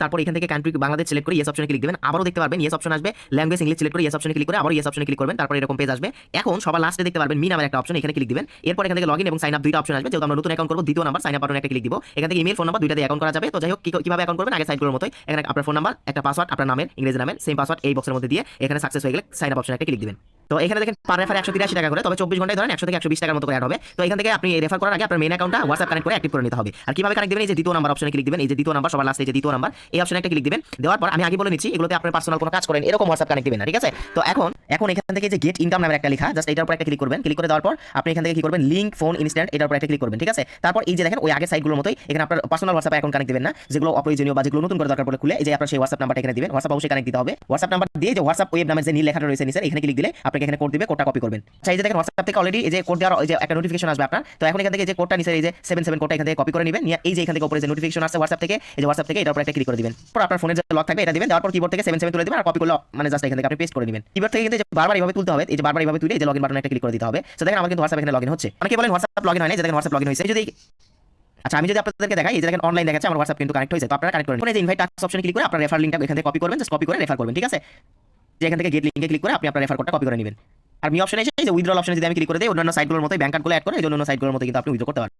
তারপর এখান থেকে কান্ট্রি বাংলাদেশ সিলেক্ট করে ইয়েস অপশনে ক্লিক দিবেন। আবারও দেখতে পারবেন ইয়েস অপশন আসবে, ল্যাঙ্গুয়েজ ইংলিশ সিলেক্ট করে ইয়েস অপশনে ক্লিক করে আবার ইয়েস অপশনে ক্লিক করবেন, তারপর এরকম পেজ আসবে। এখন সবার লাস্টে দেখতে পারবেন মি নামের একটা অপশন, এখানে ক্লিক দিবেন। এরপর এখান থেকে লগইন এবং সাইন আপ দুইটা অপশন আসবে, যেহেতু আমরা নতুন অ্যাকাউন্ট করব দ্বিতীয় নাম্বার সাইন আপ বাটনে একটা ক্লিক দিব। এখান থেকে ইমেল ফোন নাম্বার দুইটা দিয়ে অ্যাকাউন্ট করা যাবে। তো যাই হোক কিভাবে অ্যাকাউন্ট করবেন আগে সাইটগুলোর মতোই, এখানে আপনার ফোন নাম্বার একটা পাসওয়ার্ড আপনার নামের ইংরেজি নামের সেম পাসওয়ার্ড এই বক্সের মধ্যে দিয়ে এখানে সাকসেস হয়ে গেলে সাইন আপ অপশনে একটা ক্লিক দিবেন। তো এখানে দেখেন পার রেফার 183 টাকা করে, তবে 24 ঘন্টায় ধরেন 100 থেকে 120 টাকার মতো করে অ্যাড হবে। তো এখান থেকে আপনি রেফার করার আগে আপনার মেইন অ্যাকাউন্টটা WhatsApp কানেক্ট করে অ্যাক্টিভ করে নিতে হবে। আর কিভাবে কানেক্ট দিবেন, এই যে দ্বিতীয় নাম্বার অপশনে ক্লিক দিবেন, এই যে দ্বিতীয় নাম্বার সবার লাস্টে যে দ্বিতীয় নাম্বার এই অপশনে একটা ক্লিক দিবেন। দেওয়ার পর আমি আগে বলে নিচ্ছি এগুলোতে আপনার পার্সোনাল কোনো কাজ করেন এরকম WhatsApp কানেক্ট দিবেন না, ঠিক আছে? তো এখন এখান থেকে যে গেট ইনকাম নামের একটা লেখা, জাস্ট এটার উপর একটা ক্লিক করবেন। ক্লিক করে দেওয়ার পর আপনি এখান থেকে কি করবেন, লিংক ফোন ইনস্ট্যান্ট এটার উপর একটা ক্লিক করবেন, ঠিক আছে? তারপর এই যে দেখেন ওই আগের সাইটগুলোর মতোই এখানে আপনার পার্সোনাল WhatsApp অ্যাকাউন্ট কানেক্ট দিবেন না, যেগুলো অপ্রয়োজনীয় বা যেগুলো নতুন করে দরকার পড়লে খুলে এই যে আপনার সেই WhatsApp নাম্বারটা এখানে দিবেন। WhatsApp অবশ্যই কানেক্ট দিতে হবে। WhatsApp নাম্বার দিয়ে যে WhatsApp ওয়েব নামের যে নীল লেখাটা রয়েছে নিচে এখানে ক্লিক দিলে আপনাকে এখানে কোড দিবে, কোডটা কপি করবেন। আচ্ছা এই যে দেখেন WhatsApp থেকে অলরেডি এই যে কোড দেওয়ার এই যে একটা নোটিফিকেশন আসবে আপনার। তো এখন এখান থেকে যে কোডটা নিচে এই যে 77 কোডটা এখান থেকে কপি করে নেবেন, নিয়ে এই যে এখান থেকে উপরে যে নোটিফিকেশন আসছে WhatsApp থেকে এই যে WhatsApp থেকে এটার উপর একটা ক্লিক করে দিবেন। পর আপনার ফোনের যে লক থাকবে এটা দিবেন, দেওয়ার পর কিবোর্ড থেকে 77 তুলে দিবেন আর কপি করলে মানে জাস্ট এখান থেকে আপনি পেস্ট করে নেবেন। কিবোর্ড থেকে কিন্তু বারবার এইভাবে তুলতে হবে, এই যে বারবার এইভাবে তুলে এই যে লগইন বাটনে একটা ক্লিক করে দিতে হবে। তো দেখেন আমার কিন্তু WhatsApp এখানে লগইন হচ্ছে। অনেকে বলেন WhatsApp লগইন হয় না, যে দেখেন WhatsApp লগইন হয়েছে। যদি আচ্ছা আমি যদি আপনাদেরকে দেখাই এই যে দেখেন অনলাইন দেখাচ্ছে আমার WhatsApp কিন্তু কানেক্ট হয়েছে। তো আপনারা কানেক্ট করেন, এই যে ইনভাইট টাস্ক অপশনে ক্লিক করে আপনার রেফার লিংকটা এখান থেকে কপি করবেন, জাস্ট কপি করে রেফার করবেন, ঠিক আছে? যে এখান থেকে গেট লিংকে ক্লিক করে আপনি আপনার রেফার কোডটা কপি করে নেবেন। আর মি অপশনে এসে এই যে উইথড্রল অপশনে যদি আমি ক্লিক করে দেই অন্যান্য সাইটগুলোর মতোই ব্যাংক কার্ডগুলো অ্যাড করে এই অন্য সাইটগুলোর মতো কিন্তু আপনি উইথড্র করতে পারবেন।